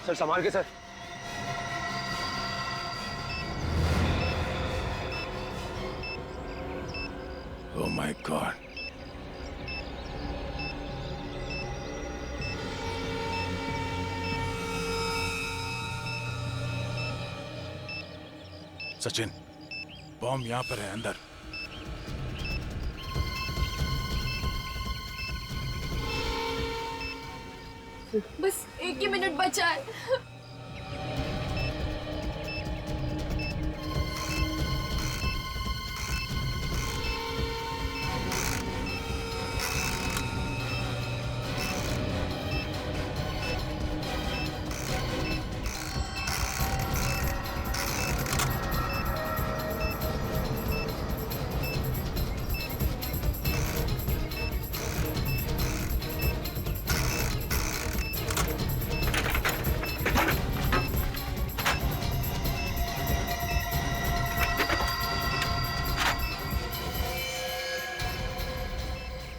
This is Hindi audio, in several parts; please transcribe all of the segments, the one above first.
सर संभाल के sir. Oh my God. Sachin, bomb यहां पर है, अंदर। बस 1 ही मिनट बचा है।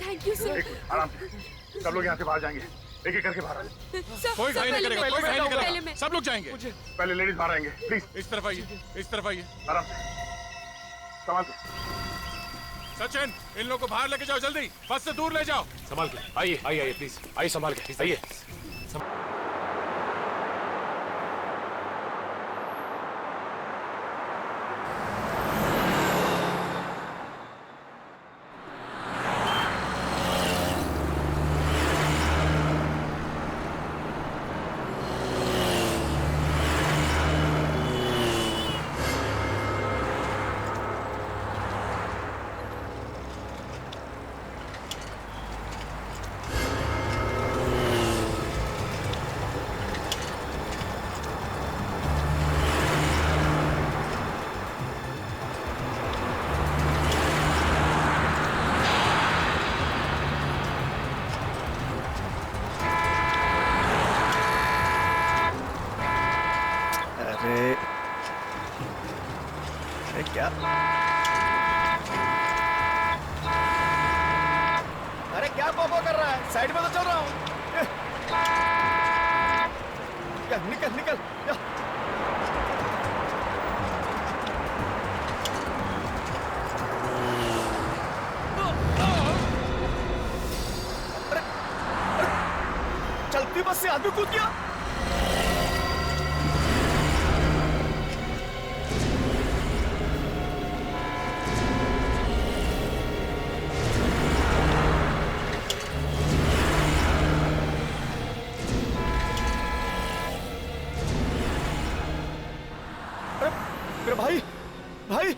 Thank you sir. आराम से, सब लोग यहाँ से बाहर जाएंगे, एक एक करके बाहर आ जाए। कोई घायल नहीं करेगा, कोई घायल नहीं करेगा, सब लोग जाएंगे। पहले लेडीज बाहर आएंगे, प्लीज। इस तरफ आइए, इस तरफ आइए। आराम से, संभाल के। सचिन, इन लोगों को बाहर लेके जाओ, जल्दी बस से दूर ले जाओ। संभाल के आइए, आइए आइए प्लीज, आइए संभाल के आइए। अरे क्या, अरे क्या पोपो कर रहा है? साइड में तो चल रहा हूँ। निकल निकल। अरे चलती बस से आदमी कूद गया। मेरा भाई, भाई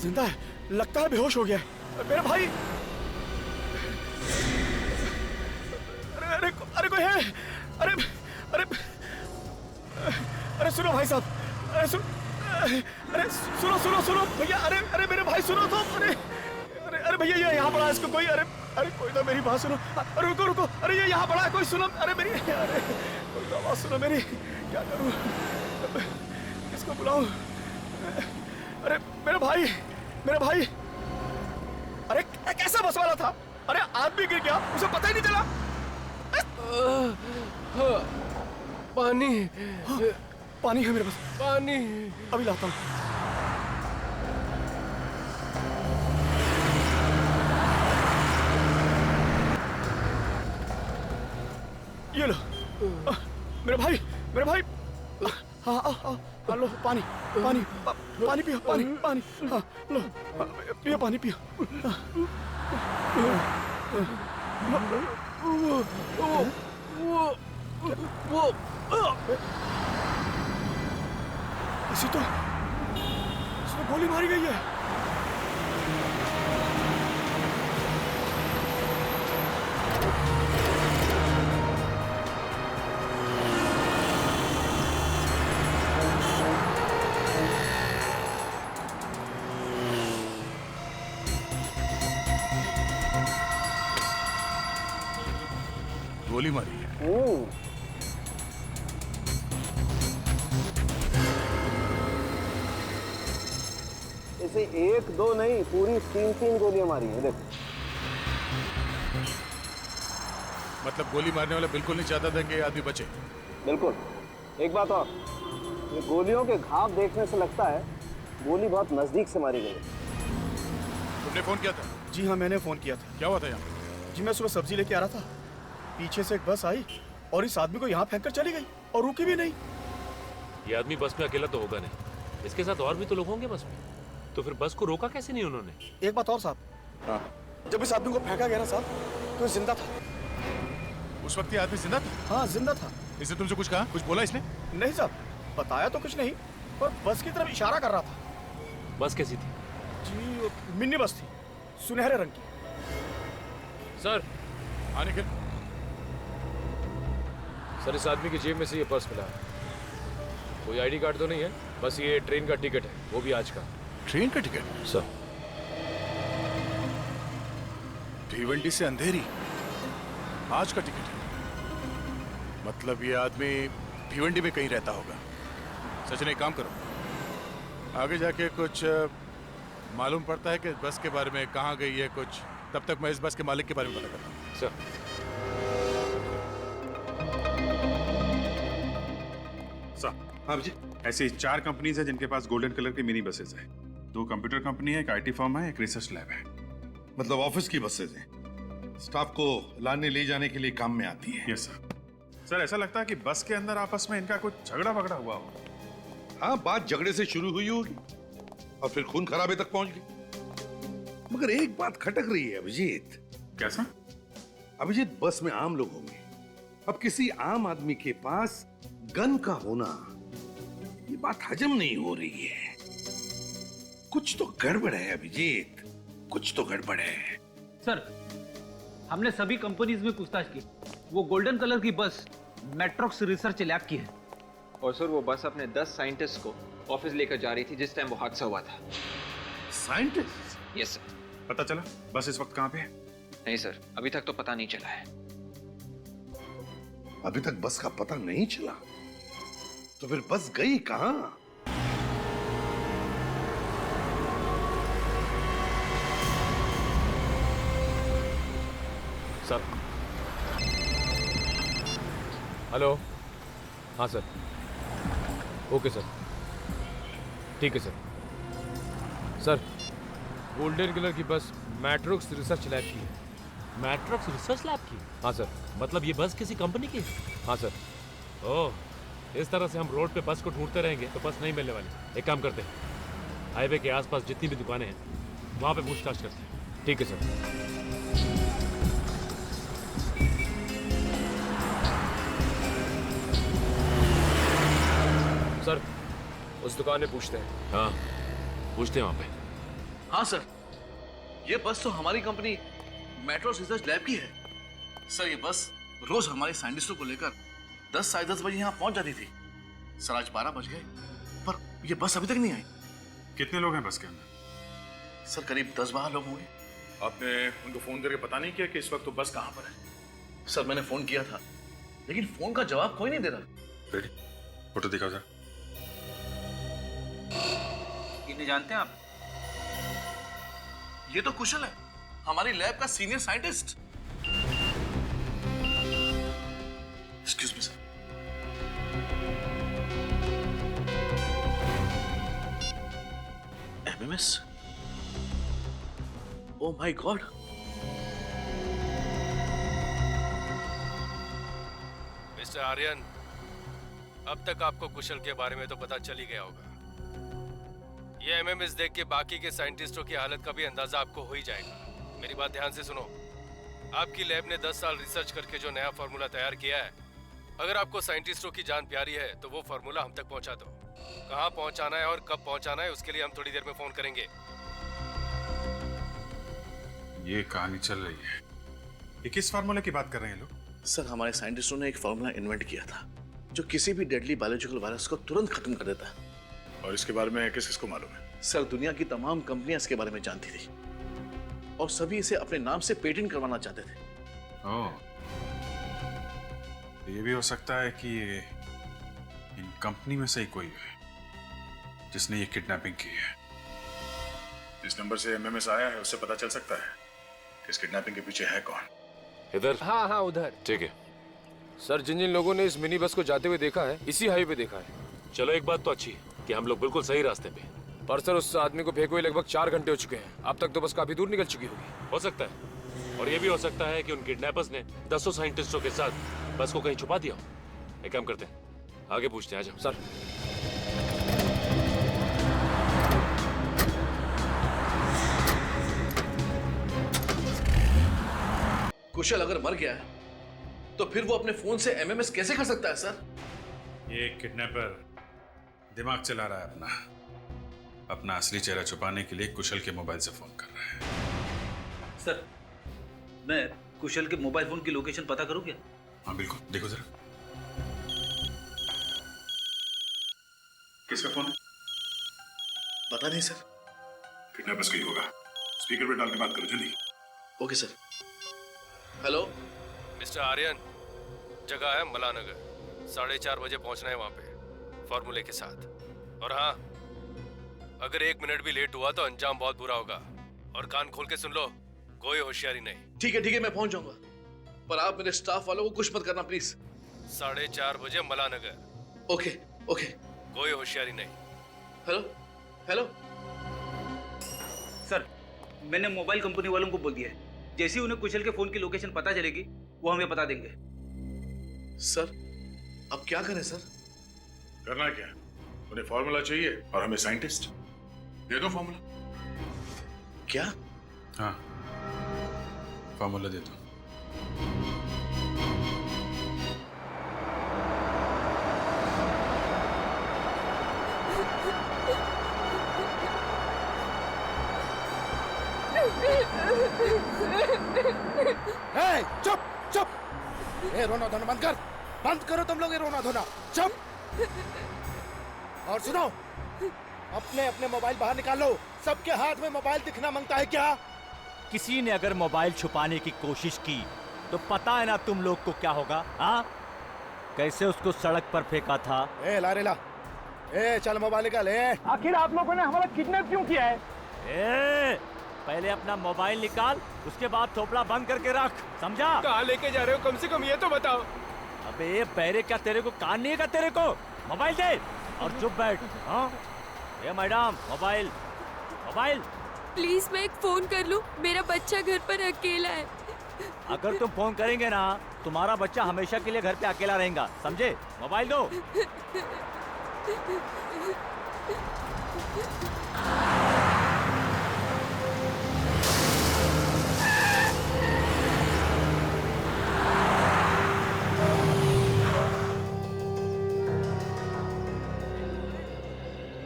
जिंदा है, लगता है बेहोश हो गया है। मेरा भाई, अरे अरे अरे कोई है? अरे अरे अरे सुनो भाई साहब, अरे सुनो सुनो सुनो भैया, अरे अरे मेरे भाई सुनो तो, अरे अरे अरे भैया ये यहाँ पड़ा है, इसको कोई, अरे अरे कोई तो मेरी बात सुनो, अरे रुको रुको, अरे ये यहाँ पड़ा है, कोई सुनो, अरे मेरी, अरे कोई तो आवाज सुनो मेरी, क्या करूँ, किसको बुलाऊं? अरे मेरा भाई, मेरा भाई, अरे कैसा बस वाला था? अरे आदमी गिर गया, उसे पता ही नहीं चला। पानी, पानी है मेरे पास, पानी अभी लाता हूँ। ये लो, मेरे भाई, मेरे भाई, हाँ लो पानी, पानी, पानी पियो, पानी, पानी, हाँ लो, पियो पानी पियो। इसी तो, इसमें गोली मारी गई है। गोली मारी है। इसे 1-2 नहीं, पूरी 3-3 गोलियां मारी हैं। देखो मतलब गोली मारने वाला बिल्कुल नहीं चाहता था कि ये आदमी बचे। बिल्कुल। एक बात और, ये गोलियों के घाव देखने से लगता है गोली बहुत नजदीक से मारी गई है। तुमने फोन किया था? जी हाँ, मैंने फोन किया था। क्या हुआ था यहाँ? जी मैं सुबह सब्जी लेके आ रहा था, पीछे से एक बस आई और इस आदमी को यहाँ फेंक कर चली गई और रुकी भी नहीं। ये आदमी बस में अकेला तो होगा नहीं, इसके साथ और भी तो लोग होंगे बस में, तो फिर बस को रोका कैसे नहीं उन्होंने? एक बात और साहब, हाँ। जब इस आदमी को फेंका गया ना साहब, तो ये जिंदा था। उस वक्त ये आदमी जिंदा था? हाँ जिंदा था। इसने तुमसे कुछ कहा, कुछ बोला इसने? नहीं साहब, बताया तो कुछ नहीं, पर बस की तरफ इशारा कर रहा था। बस कैसी थी? जी वो मिनी बस थी, सुनहरे रंग की। सर, हाँ निखिल। सर इस आदमी की जेब में से ये पर्स मिला है। कोई आईडी कार्ड तो नहीं है, बस ये ट्रेन का टिकट है, वो भी आज का। ट्रेन का टिकट? सर भिवंडी से अंधेरी, आज का टिकट है। मतलब ये आदमी भिवंडी में कहीं रहता होगा। सचिन एक काम करो, आगे जाके कुछ मालूम पड़ता है कि बस के बारे में कहाँ गई है कुछ, तब तक मैं इस बस के मालिक के बारे में पता करता हूँ। सर हाँ जी, ऐसी 4 कंपनीज हैं जिनके पास गोल्डन कलर की मिनी बसेस हैं। 2 कंप्यूटर कंपनी है, एक आईटी फर्म है, एक रिसर्च लैब है। मतलब ऑफिस की बसेज हैं, स्टाफ को लाने ले जाने के लिए काम में आती है। Yes sir. सर ऐसा लगता है कि बस के अंदर आपस में इनका कुछ झगड़ा वगड़ा हुआ हो। हाँ, बात झगड़े से शुरू हुई होगी और फिर खून खराबे तक पहुंच गई। मगर एक बात खटक रही है अभिजीत। कैसा? अभिजीत, बस में आम लोग होंगे, अब किसी आम आदमी के पास गन का होना, ये बात हजम नहीं हो रही है। कुछ तो गड़बड़ है अभिजीत, कुछ तो गड़बड़ है। सर, हमने सभी कंपनीज में पूछताछ की। वो गोल्डन कलर की बस मैट्रोक्स रिसर्च लैब की है। और सर वो बस अपने 10 साइंटिस्ट को ऑफिस लेकर जा रही थी जिस टाइम वो हादसा हुआ था। साइंटिस्ट? Yes sir. पता चला बस इस वक्त कहाँ पे है? नहीं सर, अभी तक तो पता नहीं चला है। अभी तक बस का पता नहीं चला, तो फिर बस गई कहां? Sir, hello. हाँ सर, ओके सर, ठीक है सर। सर, गोल्डन कलर की बस मैट्रोक्स रिसर्च लैब की है। मैट्रोक्स रिसर्च लैब की? हाँ सर। मतलब ये बस किसी कंपनी की है? हाँ सर। ओह, इस तरह से हम रोड पे बस को ढूंढते रहेंगे तो बस नहीं मिलने वाली। एक काम करते हैं, हाईवे के आसपास जितनी भी दुकानें हैं वहां पे पूछताछ करते हैं। ठीक है सर। सर, उस दुकान में पूछते हैं। हाँ, पूछते हैं वहां पे। हाँ सर, ये बस तो हमारी कंपनी मेट्रो रिसर्च लैब की है। सर ये बस रोज हमारे साइंटिस्टों को लेकर 10 साढ़े 10 बजे यहाँ पहुंच जाती थी। सर आज 12 बज गए पर ये बस अभी तक नहीं आई। कितने लोग हैं बस के अंदर? सर करीब 10-12 लोग होंगे। आपने उनको फोन करके पता नहीं किया कि इस वक्त तो बस कहाँ पर है? सर मैंने फोन किया था लेकिन फोन का जवाब कोई नहीं दे रहा। रेडी, फोटो दिखाओ जरा। इन्हें जानते हैं आप? ये तो कुशल है, हमारी लैब का senior scientist. Excuse me sir. MMS? Oh my god. Mister Aryan, अब तक आपको कुशल के बारे में तो पता चल ही गया होगा। ये एमएमएस देख के बाकी के साइंटिस्टों की हालत का भी अंदाजा आपको हो ही जाएगा। मेरी बात ध्यान से सुनो। आपकी लैब ने 10 साल रिसर्च करके जो नया फार्मूला तैयार किया है, अगर आपको साइंटिस्टों की जान प्यारी है तो वो फार्मूला हम तक पहुंचा दो। कहां पहुंचाना है और कब पहुंचाना है उसके लिए हम थोड़ी देर में फोन करेंगे। ये कहानी चल रही है। ये किस फार्मूले की बात कर रहे हैं लोग? सर हमारे साइंटिस्टों ने एक फार्मूला इन्वेंट किया था जो किसी भी डेडली बायोलॉजिकल वायरस को तुरंत खत्म कर देता है। और इसके बारे में किस किसको मालूम है? सर दुनिया की तमाम कंपनियां इसके बारे में जानती थी और सभी इसे अपने नाम से पेटेंट करवाना चाहते थे। ओह, ये भी हो सकता है कि ये इन कंपनी में से ही कोई है जिसने ये किडनैपिंग की है। जिस नंबर से एमएमएस आया है उससे पता चल सकता है कि इस किडनैपिंग के पीछे है कौन। इधर? हाँ हाँ उधर। ठीक है सर, जिन जिन लोगों ने इस मिनी बस को जाते हुए देखा है, इसी हाईवे पे देखा है। चलो, एक बात तो अच्छी है कि हम लोग बिल्कुल सही रास्ते पे। पर सर, उस आदमी को फेंके हुए लगभग 4 घंटे हो चुके हैं। अब तक तो बस काफी दूर निकल चुकी होगी। हो सकता है, और ये भी हो सकता है कि उन किडनैपर्स ने 10 साइंटिस्टों के साथ बस को कहीं छुपा दिया हो। एक काम करते हैं, आगे पूछते हैं। आ जाओ। सर, कुशल अगर मर गया है तो फिर वो अपने फोन से एमएमएस कैसे कर सकता है सर? ये किडनैपर दिमाग चला रहा है अपना असली चेहरा छुपाने के लिए कुशल के मोबाइल से फोन कर रहा है। सर, मैं कुशल के मोबाइल फोन की लोकेशन पता करूं क्या? हाँ बिल्कुल, देखो जरा। किसका फोन है? पता नहीं सर। किडनैपर्स का ही होगा। स्पीकर पे डाल के बात करो जल्दी। Okay sir. Hello mister Aryan, जगह है मलानगर। 4:30 बजे पहुंचना है वहां पे, फॉर्मूले के साथ। और हाँ, अगर 1 मिनट भी लेट हुआ तो अंजाम बहुत बुरा होगा। और कान खोल के सुन लो, कोई होशियारी नहीं। ठीक है, मैं पहुंच जाऊंगा, पर आप मेरे स्टाफ वालों को कुछ मत करना प्लीज। 4:30 बजे मलानगर। Okay okay. कोई होशियारी नहीं। हेलो सर, मैंने मोबाइल कंपनी वालों को बोल दिया है, जैसे ही उन्हें कुशल के फोन की लोकेशन पता चलेगी वो हमें बता देंगे। सर, अब क्या करें सर? करना क्या? उन्हें फॉर्मूला चाहिए और हमें साइंटिस्ट। दे दो फॉर्मूला। क्या? हाँ, फॉर्मूला दे दो। चुप चुप! ये रोना धोना बंद कर। बंद करो तुम लोग ये रोना धोना। चुप! और सुनो, अपने अपने मोबाइल बाहर निकाल लो। सबके हाथ में मोबाइल दिखना मांगता है क्या? किसी ने अगर मोबाइल छुपाने की कोशिश की तो पता है ना तुम लोग को क्या होगा? हाँ, कैसे उसको सड़क पर फेंका था। ए लारेला, ए चल मोबाइल निकाल। आखिर आप लोगों ने हमारा किडनैप क्यों किया है? ए, पहले अपना मोबाइल निकाल, उसके बाद थोपड़ा बंद करके रख, समझा? कहाँ लेके जा रहे हो? कम से कम ये तो बताओ। अबे बैरे, क्या तेरे को कान नहीं है? तेरे को मोबाइल दे और चुप बैठ। हाँ, ये मैडम, मोबाइल मोबाइल। प्लीज मैं एक फोन कर लूं, मेरा बच्चा घर पर अकेला है। अगर तुम फोन करेंगे ना, तुम्हारा बच्चा हमेशा के लिए घर पे अकेला रहेगा, समझे? मोबाइल दो।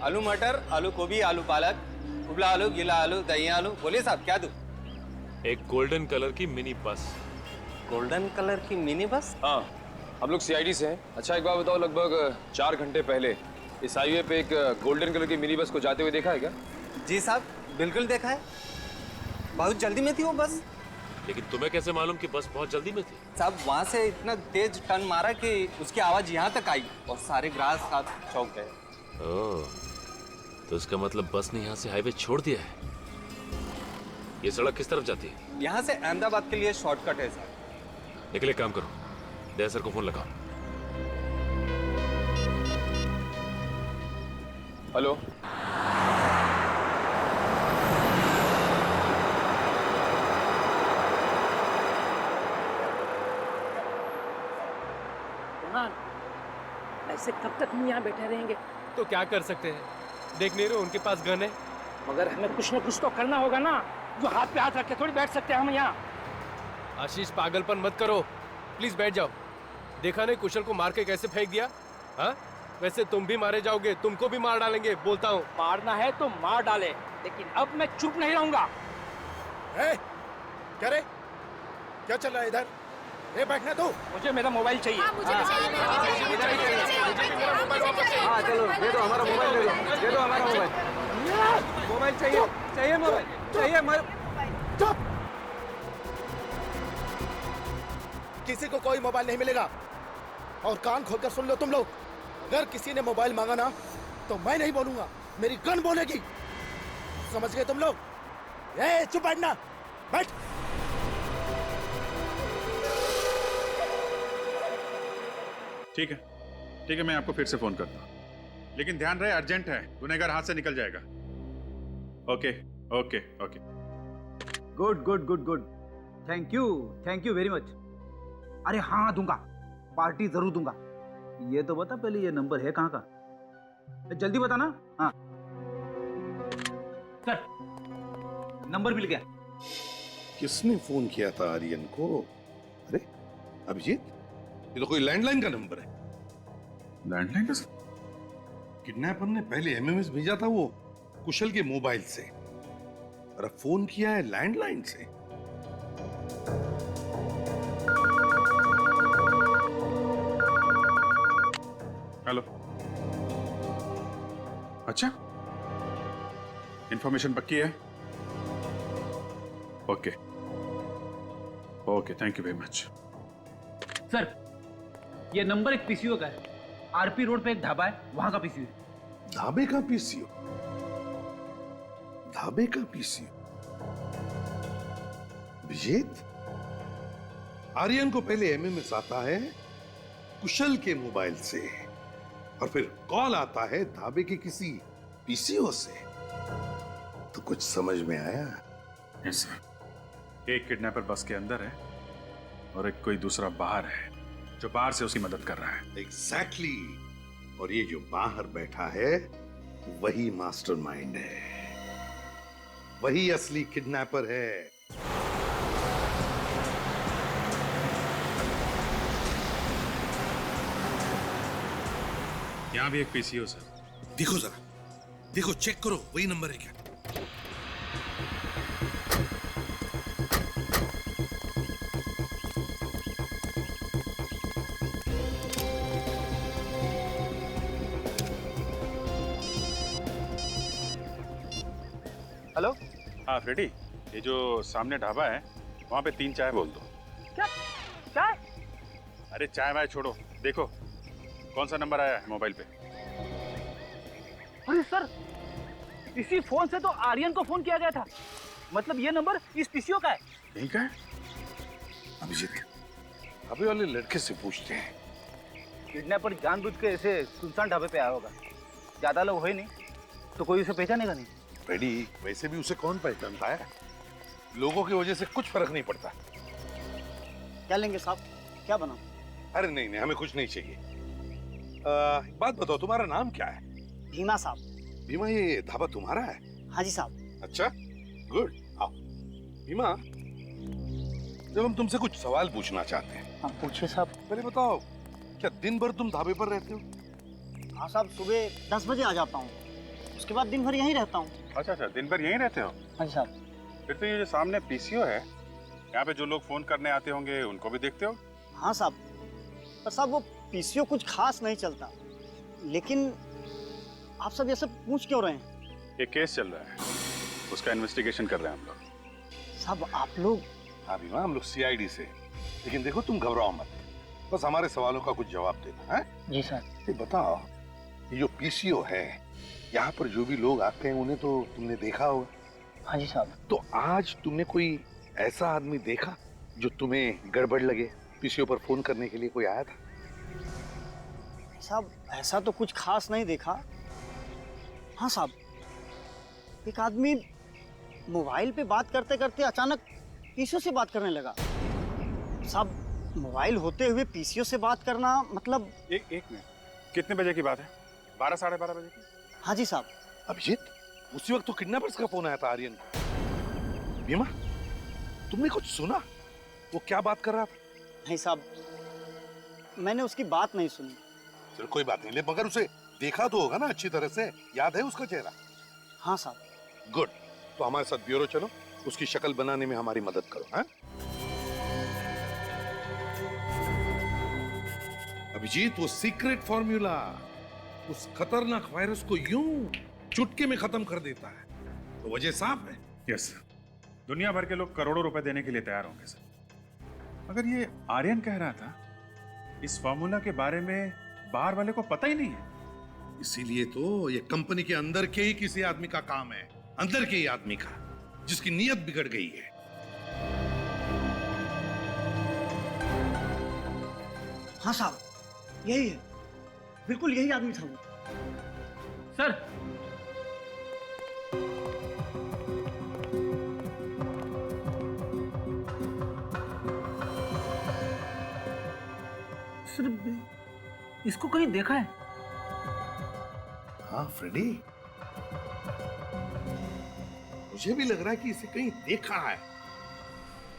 आलू मटर, आलू गोभी, आलू पालक, उबला आलू, गीला आलू, दही आलू। बोलिए साहब, क्या दूं? एक गोल्डन कलर की मिनी बस। गोल्डन कलर की मिनी बस? हाँ, हम लोग सीआईडी से हैं। अच्छा एक बात बताओ, लगभग 4 घंटे पहले इस हाईवे पे एक गोल्डन कलर की मिनी बस को जाते हुए देखा है क्या? जी साहब, बिल्कुल देखा है। बहुत जल्दी में थी वो बस। लेकिन तुम्हें कैसे मालूम कि बस बहुत जल्दी में थी? साहब, वहाँ से इतना तेज टर्न मारा कि उसकी आवाज यहाँ तक आई और सारे ग्राहक साथ चौंक गए। ओह, तो इसका मतलब बस ने यहाँ से हाईवे छोड़ दिया है। ये सड़क किस तरफ जाती है? यहाँ से अहमदाबाद के लिए शॉर्टकट है साहब। निकले, काम करो, दया सर को फोन लगाओ। हेलो, ऐसे कब तक हम यहाँ बैठे रहेंगे? तो क्या कर सकते हैं? देख नहीं रहे उनके पास गन है। मगर हमें कुछ न कुछ तो करना होगा ना। जो हाथ पे हाथ रख के थोड़ी बैठ सकते हैं हम यहाँ। आशीष, पागलपन मत करो, प्लीज बैठ जाओ। देखा नहीं कुशल को मार के कैसे फेंक दिया? हाँ, वैसे तुम भी मारे जाओगे, तुमको भी मार डालेंगे, बोलता हूँ। मारना है तो मार डाले, लेकिन अब मैं चुप नहीं रहूंगा। क्या रे? क्या चल रहा है इधर? ए बैठना तू। मुझे मेरा मोबाइल चाहिए। हाँ, चलो दे दो हमारा मोबाइल, दे दो हमारा मोबाइल। मोबाइल चाहिए, मोबाइल चाहिए। चुप! किसी को कोई मोबाइल नहीं मिलेगा। और कान खोलकर सुन लो तुम लोग, अगर किसी ने मोबाइल मांगा ना तो मैं नहीं बोलूंगा, मेरी गन बोलेगी। समझ गए तुम लोग? चुप बैठना, बैठ। ठीक है, मैं आपको फिर से फोन करता हूँ, लेकिन ध्यान रहे अर्जेंट है, गुनहगार हाथ से निकल जाएगा। Okay okay okay. Good good good good, thank you very much. अरे हाँ दूंगा, पार्टी जरूर दूंगा। ये तो बता पहले ये नंबर है कहाँ का, जल्दी बता ना। हाँ सर, नंबर मिल गया। किसने फोन किया था आर्यन को? अरे अभिजीत, ये तो कोई लैंडलाइन का नंबर है। लैंडलाइन का? किडनैपर ने पहले एमएमएस भेजा था वो कुशल के मोबाइल से, और अब फोन किया है लैंडलाइन से। हेलो, अच्छा, इंफॉर्मेशन पक्की है? Okay okay, thank you very much. Sir ये नंबर एक पीसीओ का है, आरपी रोड पे एक ढाबा है, वहां का पीसीओ। ढाबे का पीसीओ? ढाबे का पीसीओ? विजेत, आर्यन को पहले एमएमएस आता है कुशल के मोबाइल से, और फिर कॉल आता है ढाबे के किसी पीसीओ से। तो कुछ समझ में आया? यस सर, एक किडनैपर बस के अंदर है और एक कोई दूसरा बाहर है जो बाहर से उसकी मदद कर रहा है। एग्जैक्टली। और ये जो बाहर बैठा है वही मास्टरमाइंड है, वही असली किडनैपर है। यहां भी एक पीसीओ सर। देखो जरा, देखो, चेक करो, वही नंबर है क्या? हेलो। हाँ फ्रेडी, ये जो सामने ढाबा है वहां पे 3 चाय बोल दो। क्या चाय? अरे चाय वाय छोड़ो, देखो कौन सा नंबर आया है मोबाइल पे। अरे सर, इसी फोन से तो आर्यन को फोन किया गया था, मतलब ये नंबर इस पीसीओ का है। यही का है? अभिजीत, अभी वाले लड़के से पूछते हैं। किडनैपर जानबूझ के ऐसे सुनसान ढाबे पे आया होगा, ज्यादा लोग है नहीं तो कोई उसे पहचानेगा नहीं। फ्रेडी, वैसे भी उसे कौन पहचानता है? लोगों की वजह से कुछ फर्क नहीं पड़ता। क्या लेंगे साहब, क्या बनाओ? अरे नहीं नहीं, हमें कुछ नहीं चाहिए। एक बात बताओ, तुम्हारा नाम क्या है? भीमा साहब। भीमा, ये ढाबा तुम्हारा है? हाँ जी साहब। अच्छा, गुड। आओ भीमा, जब हम तुमसे कुछ सवाल पूछना चाहते हैं। हाँ पूछिए साहब। पहले बताओ, क्या दिन भर तुम ढाबे पर रहते हो? हाँ साहब, सुबह 10 बजे आ जाता हूँ, उसके बाद दिन भर यहीं रहता हूँ। अच्छा अच्छा, दिन भर यहीं रहते हो? हाँ जी साहब। फिर तो ये जो सामने पीसीओ है, यहाँ पे जो लोग फोन करने आते होंगे उनको भी देखते हो? हाँ साहब, पर साहब वो पीसीओ कुछ खास नहीं चलता। लेकिन आप सब ये सब पूछ क्यों रहे हैं? एक केस चल रहा है, उसका इन्वेस्टिगेशन कर रहे हैं हम लोग। साहब आप लोग? हाँ भीमा, हम लोग सीआईडी से। लेकिन देखो, तुम घबराओ मत, बस हमारे सवालों का कुछ जवाब देना है। जी सर। ये बताओ, ये जो पीसीओ है, यहाँ पर जो भी लोग आते हैं उन्हें तो तुमने देखा होगा? हाँ जी साहब। तो आज तुमने कोई ऐसा आदमी देखा जो तुम्हें गड़बड़ लगे? पीसीओ पर फोन करने के लिए कोई आया था? साहब ऐसा तो कुछ खास नहीं देखा। हाँ साहब, एक आदमी मोबाइल पे बात करते करते अचानक पीसीओ से बात करने लगा। साहब मोबाइल होते हुए पीसीओ से बात करना मतलब। एक मिनट, कितने बजे की बात है? 12 साढ़े 12 बजे की? हाँ जी साहब। अभिजीत, उसी वक्त तो किडनैपर्स का फोन आया था आर्यन को। भीमा, तुमने कुछ सुना? वो क्या बात कर रहा था? नहीं साहब, मैंने उसकी बात नहीं सुनी। चलो कोई बात नहीं, मगर उसे देखा तो होगा ना अच्छी तरह से? याद है उसका चेहरा? हाँ साहब। गुड, तो हमारे साथ ब्यूरो चलो, उसकी शक्ल बनाने में हमारी मदद करो। हाँ अभिजीत, वो सीक्रेट फॉर्मूला उस खतरनाक वायरस को यूं चुटकी में खत्म कर देता है, तो वजह साफ है। यस सर, दुनिया भर के लोग करोड़ों रुपए देने के लिए तैयार होंगे सर। अगर ये आर्यन कह रहा था, इस फॉर्मूला के बारे में बाहर वाले को पता ही नहीं है। इसीलिए तो ये कंपनी के अंदर के ही किसी आदमी का काम है, अंदर के ही आदमी का, जिसकी नीयत बिगड़ गई है। हाँ साहब, यही है, बिल्कुल यही आदमी था वो। सर सर इसको कहीं देखा है? हाँ फ्रेडी, मुझे भी लग रहा है कि इसे कहीं देखा है,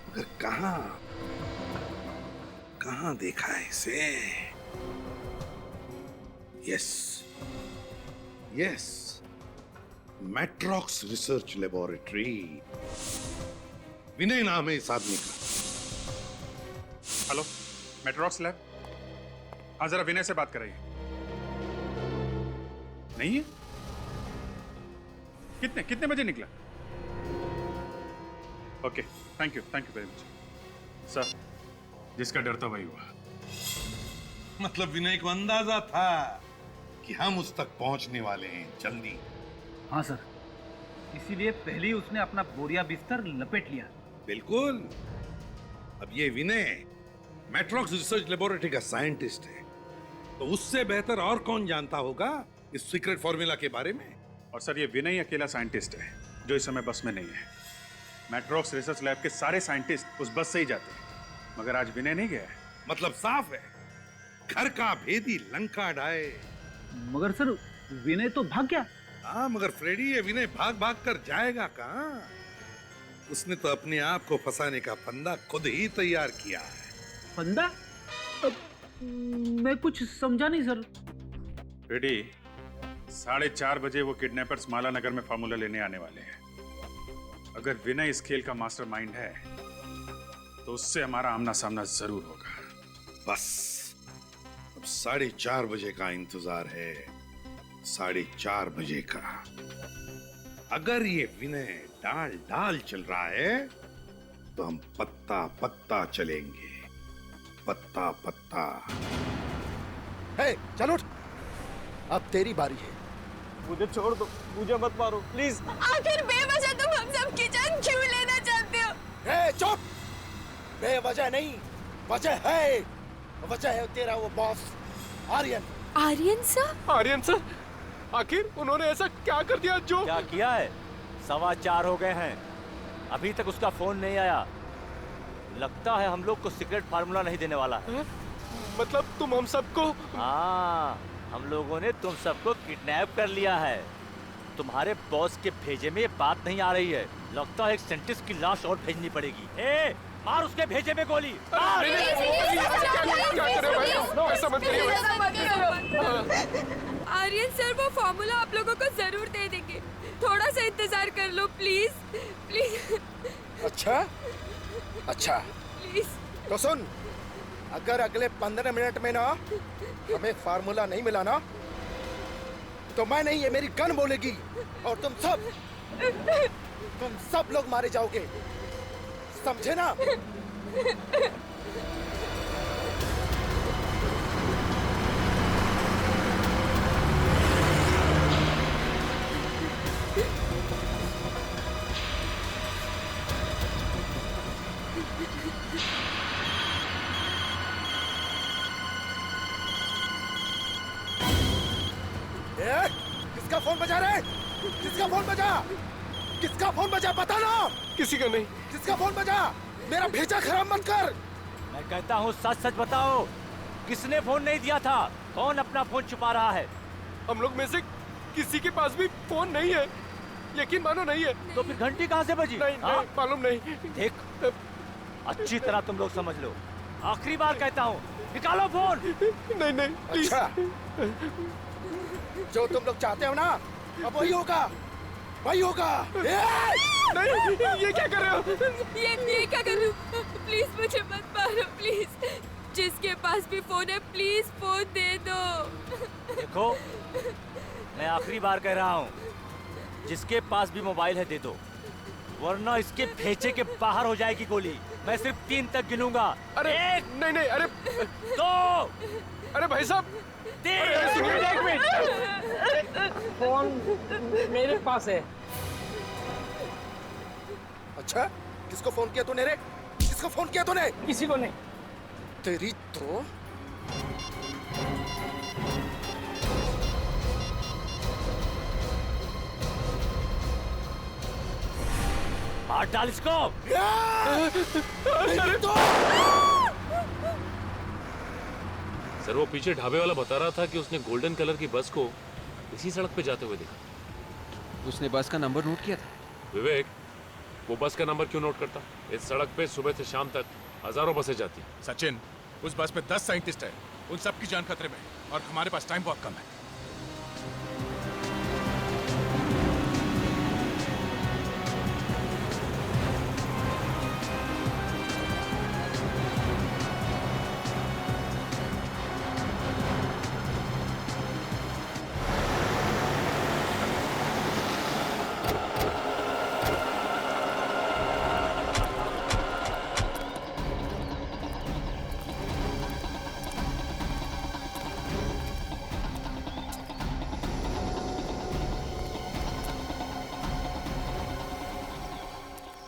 मगर कहां कहां देखा है इसे? Yes yes, Matrox research laboratory. Vinay नाम है इस आदमी का। Hello, Metrox lab. हाँ, जरा विनय से बात कराइए। नहीं है? कितने कितने बजे निकला? Okay, thank you very much sir. जिसका डर था वही हुआ। मतलब विनय को अंदाजा था कि हम उस तक पहुंचने वाले हैं जल्दी। हाँ सर, इसीलिए पहले ही उसने अपना बोरिया बिस्तर लपेट लिया। बिल्कुल। अब ये विनय मैट्रॉक्स रिसर्च लेबोरेटरी का साइंटिस्ट है, तो उससे बेहतर और कौन जानता होगा इस सीक्रेट फॉर्मूला के बारे में। और सर, ये विनय अकेला साइंटिस्ट है जो इस समय बस में नहीं है। मैट्रॉक्स रिसर्च लैब के सारे साइंटिस्ट उस बस से ही जाते हैं, मगर आज विनय नहीं गया है। मतलब साफ है, घर का भेदी लंका डाए। मगर सर विनय तो भाग गया। हाँ, मगर फ्रेडी, ये विनय भाग भाग कर जाएगा कहाँ? उसने तो अपने आप को फंसाने का फंदा खुद ही तैयार किया है। फंदा? मैं कुछ समझा नहीं सर। रेडी, 4:30 बजे वो किडनैपर्स माला नगर में फार्मूला लेने आने वाले हैं। अगर विनय इस खेल का मास्टरमाइंड है तो उससे हमारा आमना सामना जरूर होगा। बस अब 4:30 बजे का इंतजार है, 4:30 बजे का। अगर ये विनय डाल डाल चल रहा है तो हम पत्ता पत्ता चलेंगे, पत्ता पत्ता। हे, चल उठ, अब तेरी बारी है। मुझे छोड़ दो, मुझे मत मारो प्लीज। आखिर बेवजह तुम हम सब की जान क्यों लेना चाहते हो? हे चुप, बेवजह नहीं, वजह है। वजह है तेरा वो boss Aryan. Aryan sir? Aryan sir, आखिर उन्होंने ऐसा क्या कर दिया जो? क्या किया है? 4:15 हो गए हैं, अभी तक उसका फोन नहीं आया। लगता है हम लोग को सीक्रेट फार्मूला नहीं देने वाला है। मतलब तुम हम सबको? हाँ, हम लोगों ने तुम सबको किडनैप कर लिया है। तुम्हारे बॉस के भेजे में ये बात नहीं आ रही है। लगता है एक साइंटिस्ट की लाश और भेजनी पड़ेगी। ए, मार उसके भेजे में गोली। मार! आर्यन सर वो फार्मूला आप लोगों को जरूर दे देंगे, थोड़ा सा इंतजार कर लो प्लीज प्लीज। अच्छा अच्छा, प्लीज। तो सुन, अगर अगले 15 मिनट में ना हमें फार्मूला नहीं मिला ना, तो मैं नहीं, ये मेरी गन बोलेगी और तुम सब लोग मारे जाओगे, समझे ना? किसका फोन बजा रहे? किसका फोन बजा? किसका फोन बजा, बता ना। किसी का नहीं। किसका फोन बजा? मेरा भेजा खराब मत कर। मैं कहता हूँ सच सच बताओ, किसने फोन नहीं दिया था? कौन अपना फोन छुपा रहा है? हम लोग में से किसी के पास भी फोन नहीं है, यकीन मानो नहीं है। तो फिर घंटी कहाँ से बजी? नहीं, मालूम नहीं। देख, अच्छी तरह तुम लोग समझ लो, आखिरी बार कहता हूँ, निकालो फोन। नहीं प्लीज। अच्छा, जो तुम लोग चाहते हो ना, अब वही होगा, वही होगा। नहीं, ये क्या कर रहे हो? ये क्या कर रहे हो? प्लीज मुझे मत मारो प्लीज। जिसके पास भी फोन है प्लीज फोन दे दो। देखो, मैं आखिरी बार कह रहा हूँ, जिसके पास भी मोबाइल है दे दो, वरना इसके भेजे के बाहर हो जाएगी गोली। मैं सिर्फ 3 तक गिनूंगा। अरे नहीं, अरे 2। अरे भाई साहब, फोन मेरे पास है। अच्छा, किसको फोन किया तूने रे? किसको फोन किया तूने? किसी को नहीं। तेरी तो मार डाल इसको। सर वो पीछे ढाबे वाला बता रहा था कि उसने गोल्डन कलर की बस को इसी सड़क पे जाते हुए देखा। उसने बस का नंबर नोट किया था? विवेक, वो बस का नंबर क्यों नोट करता? इस सड़क पे सुबह से शाम तक हजारों बसें जाती। सचिन, उस बस में 10 साइंटिस्ट हैं। उन सबकी जान खतरे में है और हमारे पास टाइम बहुत कम है।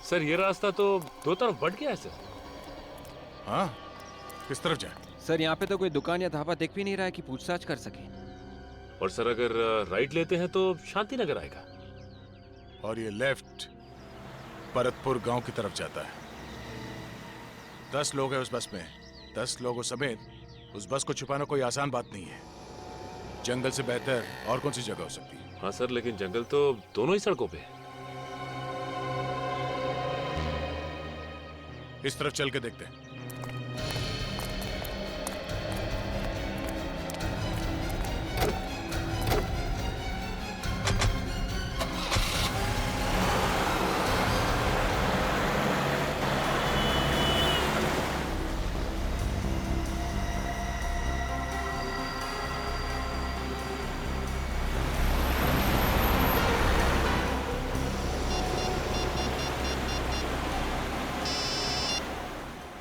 सर ये रास्ता तो दो तरफ बढ़ गया है सर। हाँ, किस तरफ जाए? सर यहाँ पे तो कोई दुकान या ढाबा दिख भी नहीं रहा है कि पूछताछ कर सके। और सर अगर राइट लेते हैं तो शांति नगर आएगा। और ये लेफ्ट परतपुर गांव की तरफ जाता है। 10 लोग हैं उस बस में। 10 लोगों समेत उस बस को छुपाना कोई आसान बात नहीं है। जंगल से बेहतर और कौन सी जगह हो सकती है? हाँ सर, लेकिन जंगल तो दोनों ही सड़कों पे है। इस तरफ चल के देखते हैं।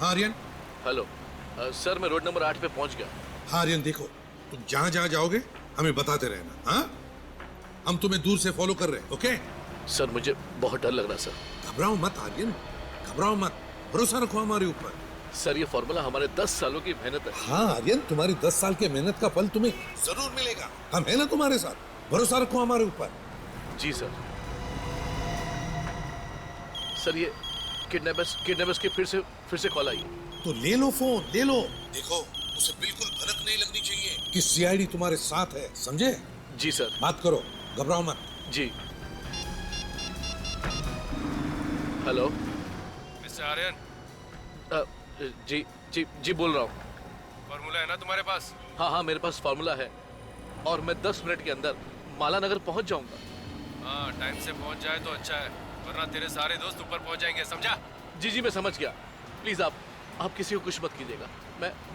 आर्यन। हेलो सर, मैं रोड नंबर 8 पे पहुंच गया। हाँ आर्यन, देखो तुम जहां जहां जाओगे हमें बताते रहना। हाँ, हम तुम्हें दूर से फॉलो कर रहे हैं। ओके सर, मुझे बहुत डर लग रहा है सर। घबराओ मत आर्यन, घबराओ मत, भरोसा रखो हमारे ऊपर। सर ये फॉर्मूला हमारे 10 सालों की मेहनत है। हाँ आर्यन, तुम्हारी 10 साल के मेहनत का फल तुम्हें जरूर मिलेगा। हम है ना तुम्हारे साथ, भरोसा रखो हमारे ऊपर। जी सर। सर ये किडनैपर्स की फिर से कॉल आई। तो ले लो फोन, ले लो। देखो उसे बिल्कुल भनक नहीं लगनी चाहिए कि सीआईडी तुम्हारे साथ है, समझे? जी सर। बात करो, घबराओ मत। जी। Hello mister Aryan. जी बोल रहा हूँ। फॉर्मूला है ना तुम्हारे पास? हाँ मेरे पास फॉर्मूला है और मैं 10 मिनट के अंदर माला नगर पहुंच जाऊंगा। हाँ, टाइम से पहुंच जाए तो अच्छा है, वरना तेरे सारे दोस्त ऊपर पहुंच जाएंगे, समझा? जी मैं समझ गया। प्लीज आप किसी को कुछ मत कीजिएगा।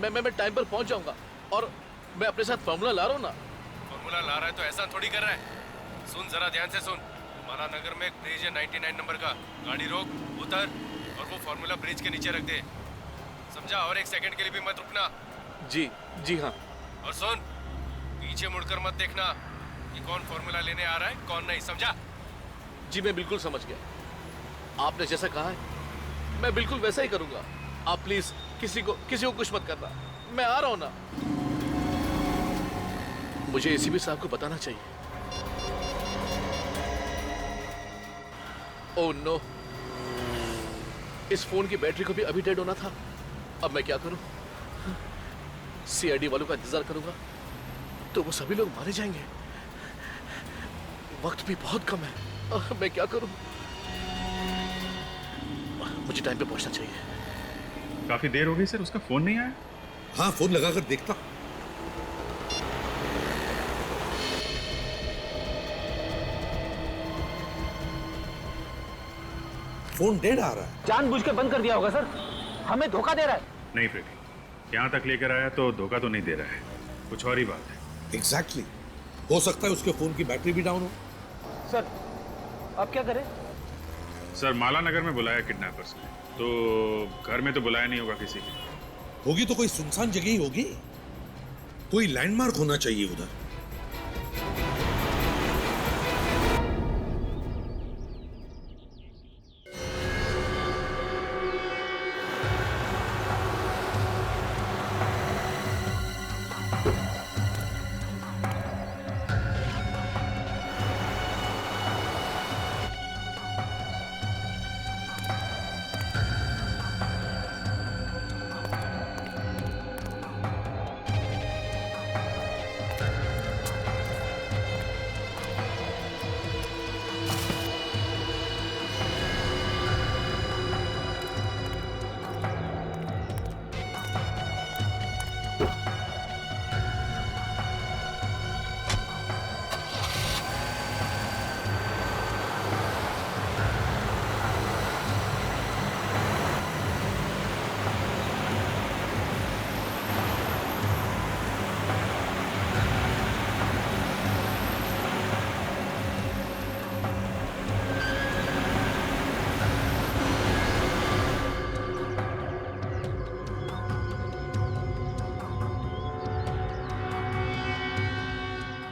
मैं टाइम पर पहुंच जाऊंगा और मैं अपने साथ फॉर्मूला ला रहा हूँ ना। फॉर्मूला ला रहा है तो ऐसा थोड़ी कर रहा है। सुन जरा ध्यान से सुन। माला नगर में एक ब्रिज है 99 नंबर का। गाड़ी रोक, उतर और वो फॉर्मूला ब्रिज के नीचे रख दे, समझा? और 1 सेकंड के लिए भी मत रुकना। जी हाँ। और सुन, पीछे मुड़कर मत देखना कि कौन फॉर्मूला लेने आ रहा है कौन नहीं, समझा? जी मैं बिल्कुल समझ गया। आपने जैसा कहा है मैं बिल्कुल वैसा ही करूंगा। आप प्लीज किसी को कुछ मत करना। मैं आ रहा हूं ना। मुझे एसीपी साहब को बताना चाहिए। ओह नो, इस फोन की बैटरी को भी अभी डेड होना था। अब मैं क्या करूं? सीआईडी वालों का इंतजार करूंगा तो वो सभी लोग मारे जाएंगे। वक्त भी बहुत कम है। मैं क्या करूं? मुझे टाइम पे पहुंचना चाहिए। काफी देर हो गई सर, उसका फोन नहीं आया। हाँ, फोन लगाकर देखता। फोन डेड आ रहा है। जानबूझ के बंद कर दिया होगा सर, हमें धोखा दे रहा है। नहीं फ्रेडी, यहाँ तक लेकर आया तो धोखा तो नहीं दे रहा है, कुछ और ही बात है। एग्जैक्टली। हो सकता है उसके फोन की बैटरी भी डाउन हो। सर अब क्या करें? सर माला नगर में बुलाया किडनैपर्स ने, तो घर में तो बुलाया नहीं होगा किसी की। होगी तो कोई सुनसान जगह ही होगी, कोई लैंडमार्क होना चाहिए उधर।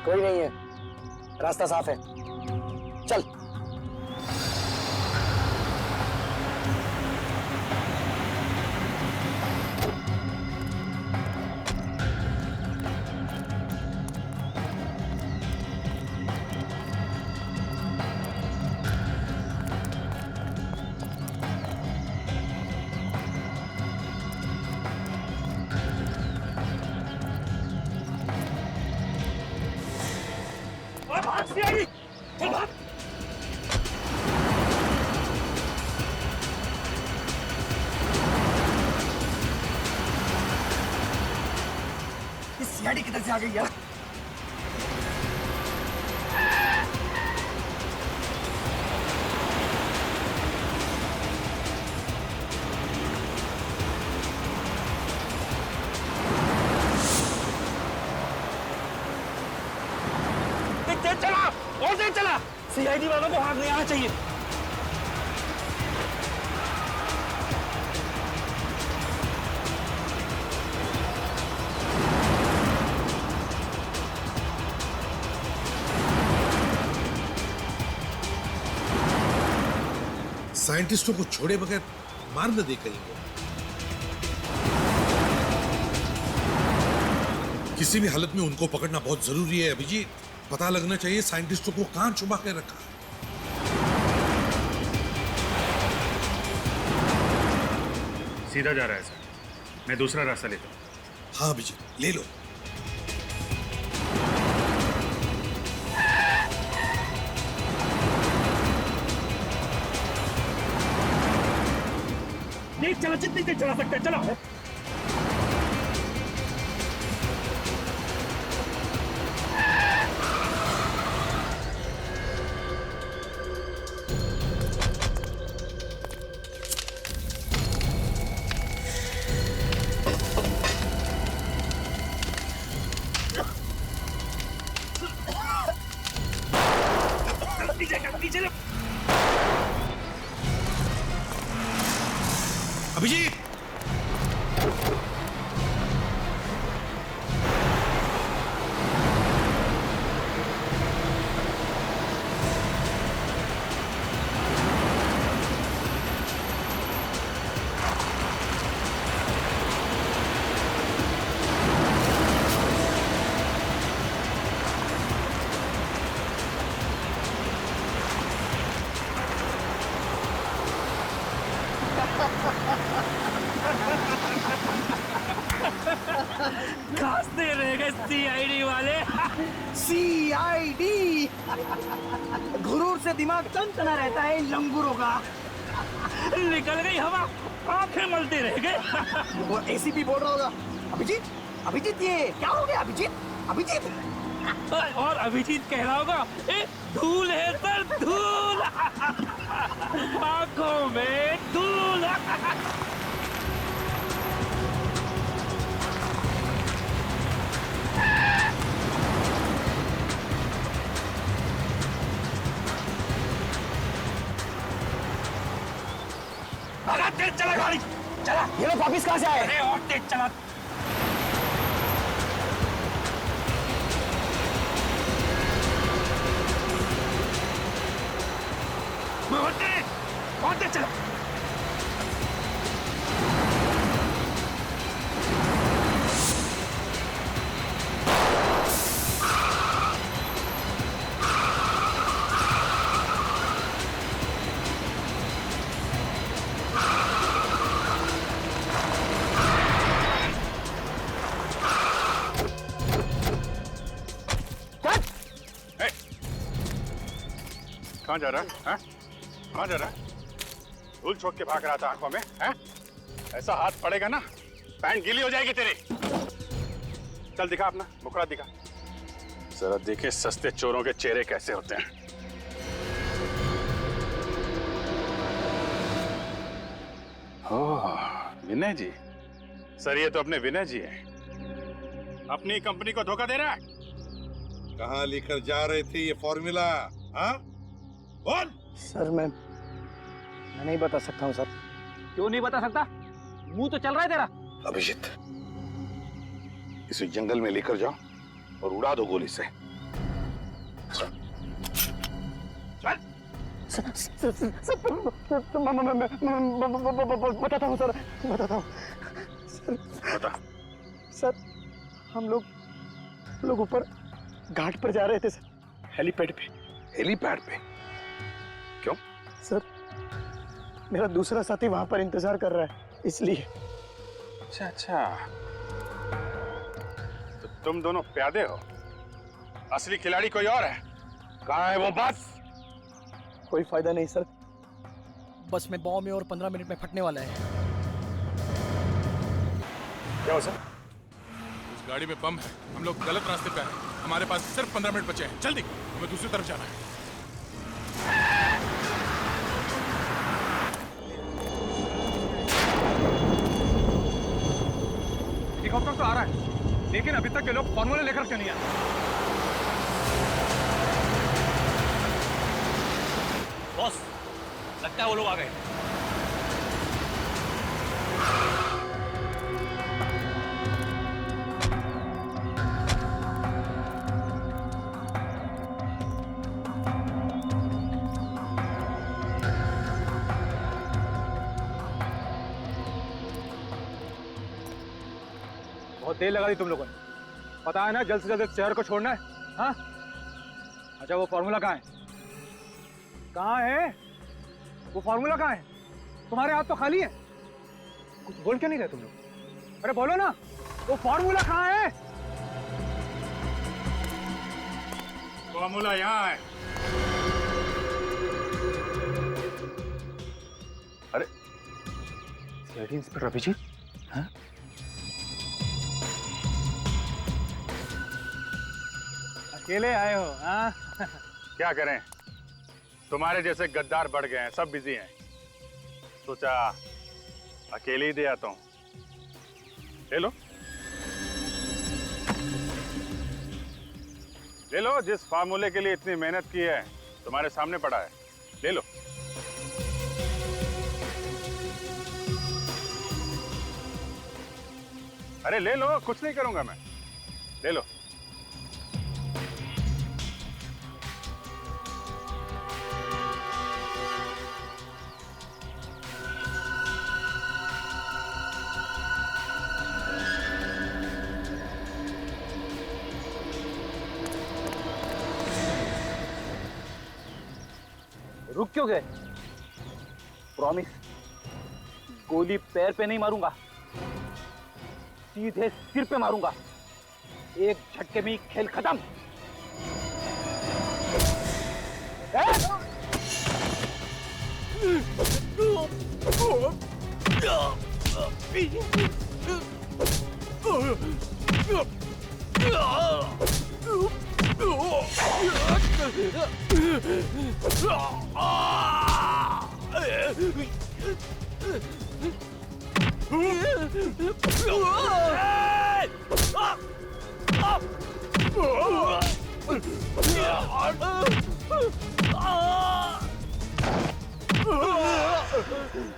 कोई नहीं है, रास्ता साफ है, चल। सीआईडी किधर से आ गई यार? तेज चला, और तेज चला। सीआईडी वालों को हाथ नहीं आना चाहिए। साइंटिस्टों को छोड़े बगैर मार न दे कहीं वो। किसी भी हालत में उनको पकड़ना बहुत जरूरी है अभिजीत। पता लगना चाहिए साइंटिस्टों को कहां छुपा के रखा। सीधा जा रहा है सर, मैं दूसरा रास्ता लेता हूँ। हाँ अभिजीत, ले लो। तेज चला, जितनी तेज चला सकते हैं, चलो। अभिजीत, खांसते रह गए सीआईडी वाले। सीआईडी गुरूर से दिमाग टनटना रहता है इन लंगूरों का। निकल गई हवा, आंखें मलते रह गए। वो एसीपी बोल रहा होगा, अभिजीत, अभिजीत ये क्या हो गया? अभिजीत, अभिजीत। और अभिजीत कह रहा होगा, ए धूल है सर, धूल। आंखों में धूल। तेज चला गाड़ी, चला। ये लोग वापिस कहाँ से आए? अरे और तेज चला। और तेज चला। कहाँ जा रहा है? हाँ? कहाँ जा रहा है? धूल छोड़ के भाग रहा था आंखों में, हैं? ऐसा हाथ पड़ेगा ना, पैंट गीली हो जाएगी तेरी। चल दिखा अपना मुखड़ा दिखा, जरा देखे सस्ते चोरों के चेहरे कैसे होते हैं। ओह, विनय जी। सर ये तो अपने विनय जी हैं। अपनी कंपनी को धोखा दे रहा है। कहाँ लेकर जा रहे थे ये फॉर्मूला? हाँ? बोल। सर मैं नहीं बता सकता हूँ सर। क्यों नहीं बता सकता? मुंह तो चल रहा है तेरा। अभिजीत, इसे जंगल में लेकर जाओ और उड़ा दो गोली से। बताता हूँ सर, बताता हूँ बता। सर, हम लोग ऊपर घाट पर जा रहे थे सर, हेलीपैड पे। हेलीपैड पे? क्यों? सर, मेरा दूसरा साथी वहां पर इंतजार कर रहा है, इसलिए। अच्छा। तो तुम दोनों प्यादे हो, असली खिलाड़ी कोई और है। कहाँ है वो बस? कोई फायदा नहीं सर, बस में बॉम्ब में और 15 मिनट में फटने वाला है। क्या हो सर? उस गाड़ी में बम है, हम लोग गलत रास्ते पे हैं। हमारे पास सिर्फ 15 मिनट बचे हैं, जल्दी, हमें दूसरी तरफ जाना है। हेलीकॉप्टर तो आ रहा है, लेकिन अभी तक ये लोग फॉर्मूला लेकर क्यों नहीं आए? बॉस, लगता है वो लोग आ गए। बहुत देर लगा दी तुम लोगों ने, पता है ना जल्द से जल्द इस शहर को छोड़ना है। हाँ, अच्छा वो फॉर्मूला कहाँ है? कहाँ है वो फॉर्मूला? कहाँ है? तुम्हारे हाथ तो खाली है, कुछ बोल क्यों नहीं रहे तुम लोग? अरे बोलो ना, वो फॉर्मूला कहाँ है? फॉर्मूला यहाँ है। अरे सीआईडी इंस्पेक्टर अभिजीत, हाँ? अकेले आए हो? हाँ। क्या करें, तुम्हारे जैसे गद्दार बढ़ गए हैं, सब बिजी हैं। सोचा अकेले ही दे आता हूं। ले लो, ले लो, जिस फार्मूले के लिए इतनी मेहनत की है तुम्हारे सामने पड़ा है, ले लो। अरे ले लो, कुछ नहीं करूंगा मैं, ले लो। रुक क्यों गए? प्रॉमिस, गोली पैर पे नहीं मारूंगा, सीधे सिर पे मारूंगा। एक झटके में ही खेल खत्म।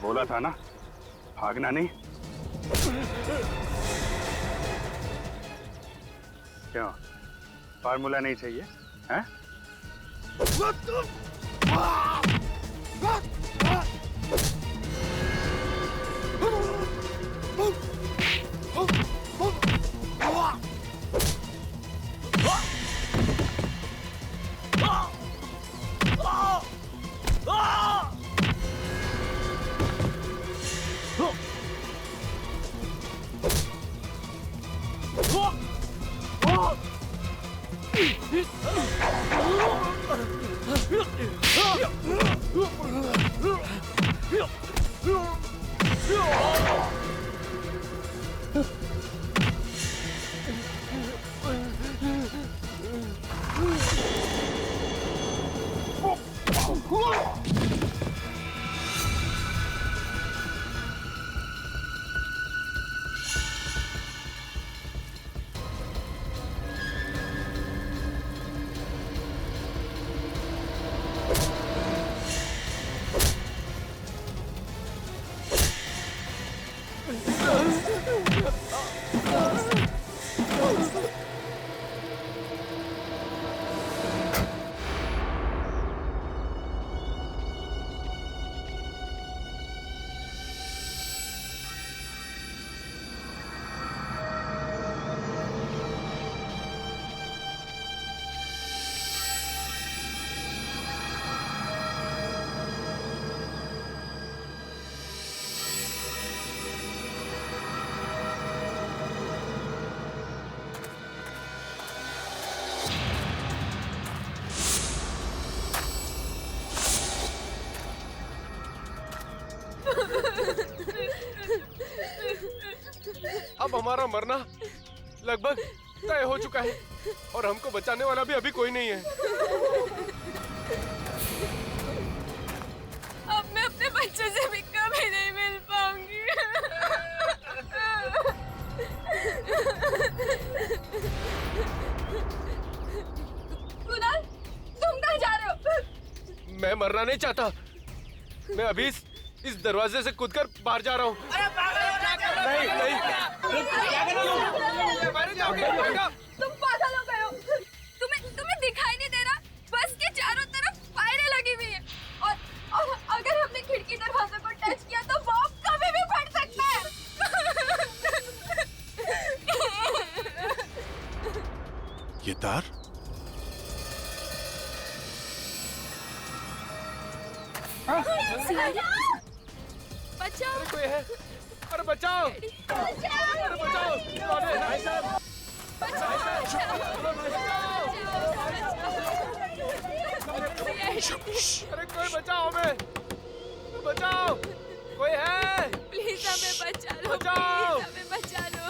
बोला था ना, भागना नहीं। क्यों, फार्मूला नहीं चाहिए हैं? हमारा मरना लगभग तय हो चुका है और हमको बचाने वाला भी अभी कोई नहीं है। अब मैं अपने बच्चों से भी कभी नहीं मिल पाऊंगी। कुणाल, तुम कहाँ जा रहे हो? मैं मरना नहीं चाहता। मैं अभी इस दरवाजे से कूदकर बाहर जा रहा हूँ। नहीं, तुम पागल हो गए हो। तुम्हें दिखाई नहीं दे रहा? बस के चारों तरफ फायरें लगी हुई है और अगर हमने खिड़की दरवाजे को टच किया तो बॉम्ब कभी भी फट सकता है। ये तार? बचाओ! कोई है? अरे बचाओ! अरे बचाओ! भाई साहब! अरे कोई बचाओ हमें! बचाओ! कोई है? प्लीज हमें बचा लो। बचाओ! प्लीज हमें बचा लो।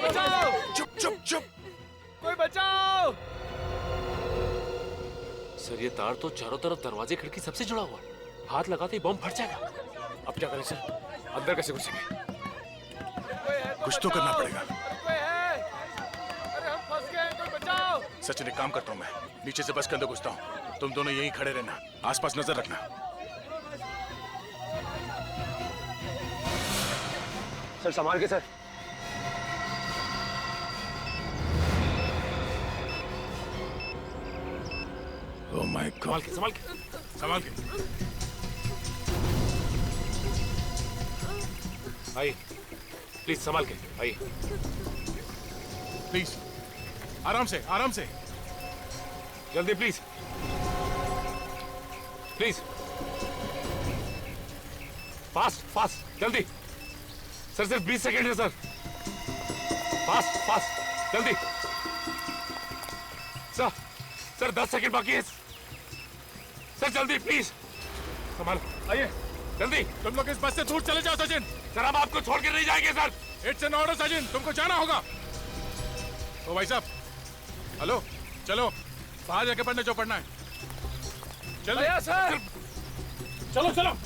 बचाओ! चुप चुप चुप! कोई बचाओ! सर ये तार तो चारों तरफ दरवाजे खिड़की सबसे जुड़ा हुआ है। हाथ लगाते ही बम फट जाएगा। अब क्या करें सर? अंदर कैसे घुसेंगे? कुछ तो करना पड़ेगा। कोई है? अरे हम फंस गए, कोई बचाओ! सचिन, एक काम करता हूँ, मैं नीचे से बस के अंदर घुसता हूँ। तुम दोनों यहीं खड़े रहना, आसपास नजर रखना। सर संभाल के सर। Oh my God! संभाल के संभाल के। आइए, प्लीज संभाल के आइए। प्लीज आराम से, आराम से। जल्दी प्लीज, प्लीज फास्ट फास्ट जल्दी। सर सिर्फ 20 सेकेंड है सर। फास्ट फास्ट जल्दी। सर 10 सेकेंड बाकी है सर। जल्दी प्लीज संभालो। आइए जल्दी। तुम लोग इस बस से दूर चले जाओ सचिन। सर हम आपको छोड़ के नहीं जाएंगे sir. It's an order Sachin, तुमको जाना होगा। ओ भाई साहब, हेलो, चलो बाहर जाके पढ़ने जो पढ़ना है। चलो सर। चलो चलो।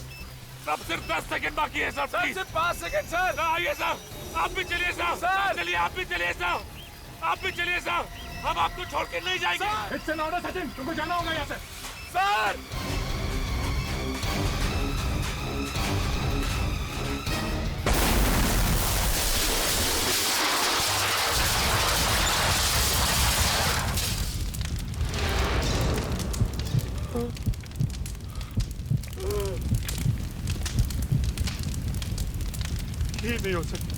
सब सिर्फ 10 सेकेंड बाकी है सर। सर सिर्फ 5 सेकेंड सर। आइए सर, आप भी चलिए सर। सर चलिए, आप भी चलिए सर। आप भी चलिए सर, हम आपको छोड़ के नहीं जाएंगे। इट्स एन ऑर्डर सचिन, तुमको जाना होगा यहाँ से। सर ये नहीं हो सकता।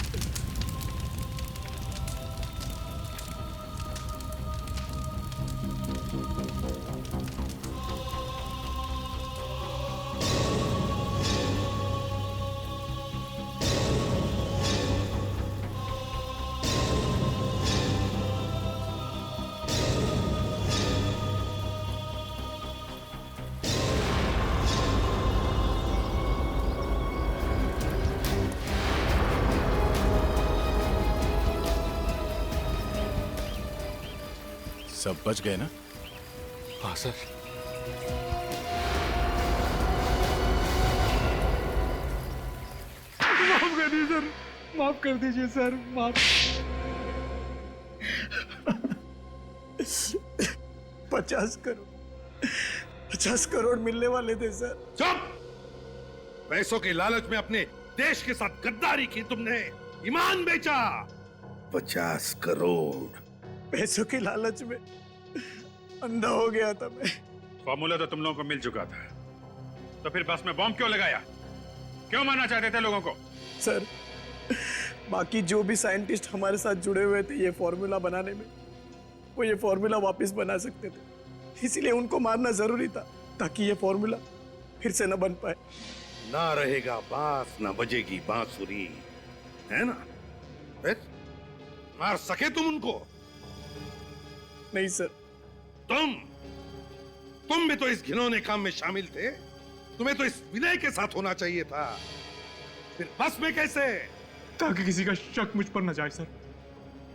सब बच गए ना? हाँ सर। माफ कर दीजिए सर, माफ कर दीजिए सर, माफ। 50 करोड़ मिलने वाले थे सर। चुप! पैसों के लालच में अपने देश के साथ गद्दारी की तुमने, ईमान बेचा। 50 करोड़ पैसों के लालच में अंधा हो गया था मैं। फॉर्मूला तो तुम लोगों को मिल चुका था, तो फिर बस में बॉम्ब क्यों लगाया? क्यों मारना चाहते थे लोगों को? सर, बाकी जो भी साइंटिस्ट हमारे साथ जुड़े हुए थे ये फॉर्मूला बनाने में, वो ये फॉर्मूला वापस बना सकते थे, इसीलिए उनको मारना जरूरी था ताकि ये फॉर्मूला फिर से न बन पाए। ना रहेगा बांस, ना बजेगी बांसुरी, है ना? फिर मार सके तुम उनको? नहीं सर। तुम भी तो इस घिनौने काम में शामिल थे। तुम्हें तो इस विनय के साथ होना चाहिए था। फिर बस में कैसे? ताकि किसी का शक मुझ पर न जाए सर,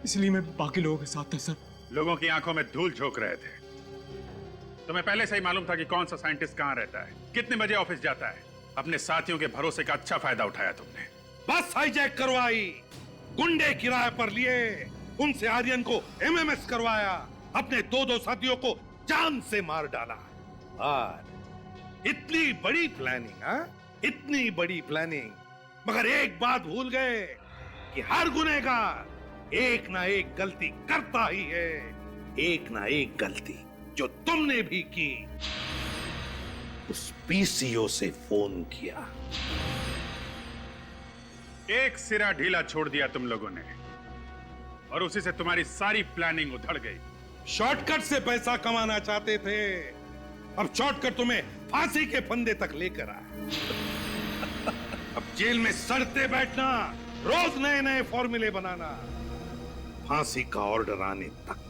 इसलिए मैं बाकी लोगों के साथ था सर। लोगों की आंखों में धूल झोंक रहे थे। तुम्हें पहले से ही मालूम था कि कौन सा साइंटिस्ट कहां रहता है, कितने बजे ऑफिस जाता है। अपने साथियों के भरोसे का अच्छा फायदा उठाया तुमने। बस हाईजैक करवाई, गुंडे किराए पर लिए, उनसे आर्यन को एमएमएस करवाया, अपने 2-2 साथियों को जान से मार डाला। और इतनी बड़ी प्लानिंग, हाँ? इतनी बड़ी प्लानिंग, मगर एक बात भूल गए कि हर गुनहगार एक ना एक गलती करता ही है। एक ना एक गलती जो तुमने भी की। उस पीसीओ से फोन किया, एक सिरा ढीला छोड़ दिया तुम लोगों ने, और उसी से तुम्हारी सारी प्लानिंग उधड़ गई। शॉर्टकट से पैसा कमाना चाहते थे, अब शॉर्टकट तुम्हें फांसी के फंदे तक लेकर आया। अब जेल में सड़ते बैठना, रोज नए नए फॉर्मूले बनाना, फांसी का ऑर्डर आने तक।